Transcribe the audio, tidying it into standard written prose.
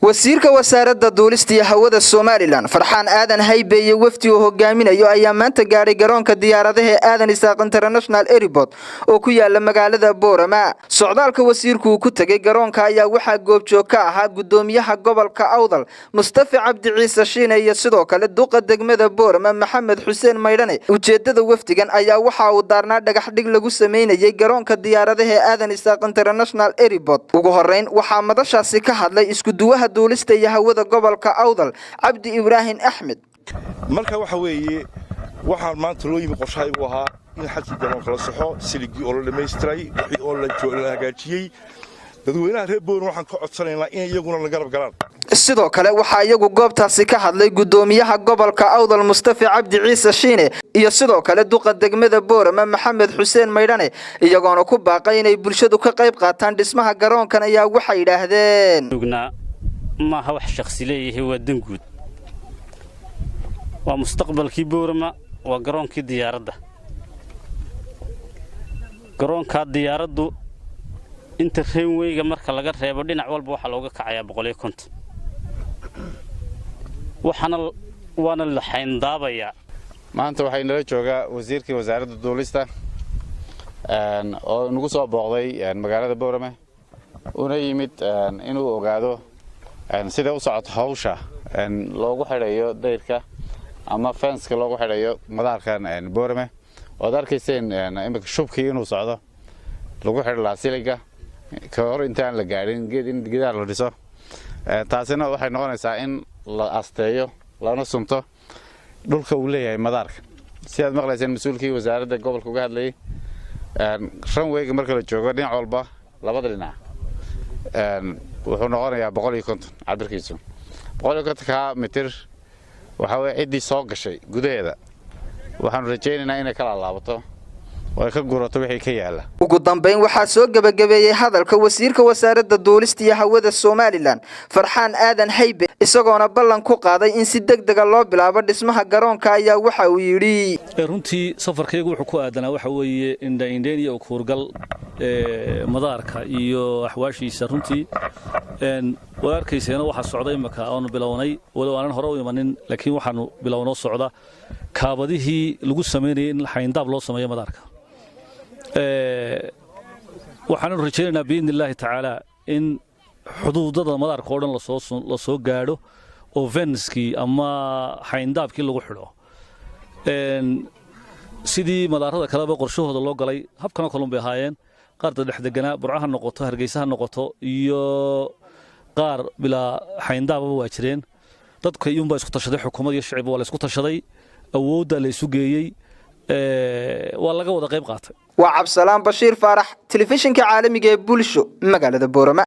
wasiirka wasaaradda duulista iyo hawada Soomaaliland Farxaan Aadan Haybe iyo wafdi uu hogaaminayo ayaa maanta gaaray garoonka diyaaradaha Aadan Isaaq International Airport oo ku yaala magaalada Boorama. Socdaalka wasiirku ku tagay garoonka ayaa waxa goobjoog ka ahaa gudoomiyaha gobolka Awdal Mustafa Cabdi Ciise Shiine iyo sidoo kale duqa degmada Boorama Maxamed Xuseen Maydhane. Ujeedada wafdigan ayaa waxa uu daarnaa dhagax dhig lagu sameeyay garoonka diyaaradaha Aadan Isaaq International Airport. Ugu horeyn waxa madashaasi ka hadlay isku duwaha duulista iyo hawada gobolka Awdal Cabdi Ibrahim Axmed. marka waxa weeye waxaan maanta loo yimi qorshahaygu ahaa in xajii garoonka la saxo siligi oo la dhameystiray wixii oo la hagaajiyay dadweynaha reer Boorama waxaan ka codsanaynaa in iyaguna la garab galaan. sidoo kale waxa iyagu goobtaasi ka hadlay gudoomiyaha gobolka Awdal Mustafa Cabdi Ciise Shiine iyo sidoo kale duqa degmada Boorama Maxamed Xuseen Maydhane iyagoona ku baaqay inay bulshadu ka qayb qaataan dhismaha garoonkan ayaa waxay yiraahdeen ما هو شخص ليه هو دنجود ومستقبل كبورما وقرون كديارده قرون كديارده انت خين ويجا مركا لقى ريبو دينع والبا waxa looga kacaya 150 waana la xayndaabaya maanta waxay nala joogaa wasiirkii wasaaradda duulista oo nagu soo booqday magaalada Boorama una yimid inuu ogaado sida u socoto hawsha loogu xidhayo dayrka ama fence-ka loogu xidhayo madaarkan Boorama oo darkiiseen imika shubkii inuu socdo lagu xidho laasiliga ka hor intaan la gaarin geedaar la dhiso taasina waxay noqonaysaa in la asteeyo lana sunto dhulka uu leeyahay madaarka si aad maqlayseen mas'uulkii wasaaradda gobolka uga hadlayay runway-ga marka la joogo dhinac walba labada dhinac wuxuu noqonayaa 150 cabirkiisu 150 mitir waxa way cidii soo gashay gudaheeda waxaan rajaynaynaa inay kala laabato oo ay ka gurato wixii ka yaala ugu dambeyn waxa soo gabagabeeyay hadalka wasiirka wasaaradda duulista iyo hawada Soomaaliland Farxaan Aadan Haybe isagoona ballan ku qaaday in si degdeg ah loo bilaabo dhismaha garoonka ayaa waxa uu yiri runtii safarkaygu wuxuu ku aadanaa waxa weeye indhayn iyo kuurgal madaarka iyo axwaashiisa runtii wararkiisana waxa socday imaka oo bilownay walow aanan hore u imanin laakiin waxaanu bilownoo socda kaabadihii lagu sameeyay in xayndaab loo sameeyo madaarka waxaanu rajaynaynaa biidnillaahi tacaala in xuduudada madaarka oo dhan la soo gaadho oo fenskii ama xayndaabkii lagu xidho sidii madaarada kaleba qorshahooda loo galay habkan oo Colombia haayeen qaar dexdeganaa burcaha noqoto hargeysaha noqoto iyo qaar bila xayndaab waa jireen dadka iyuunba isku tashaday xukuumadda iyo shacabka waa la isku tashaday awoodda la isu geeyay waa laga wada qayb qaatay waa Cabsalaan Bashiir Faarax telefishinka caalamiga ee bulsho magaalada Boorama.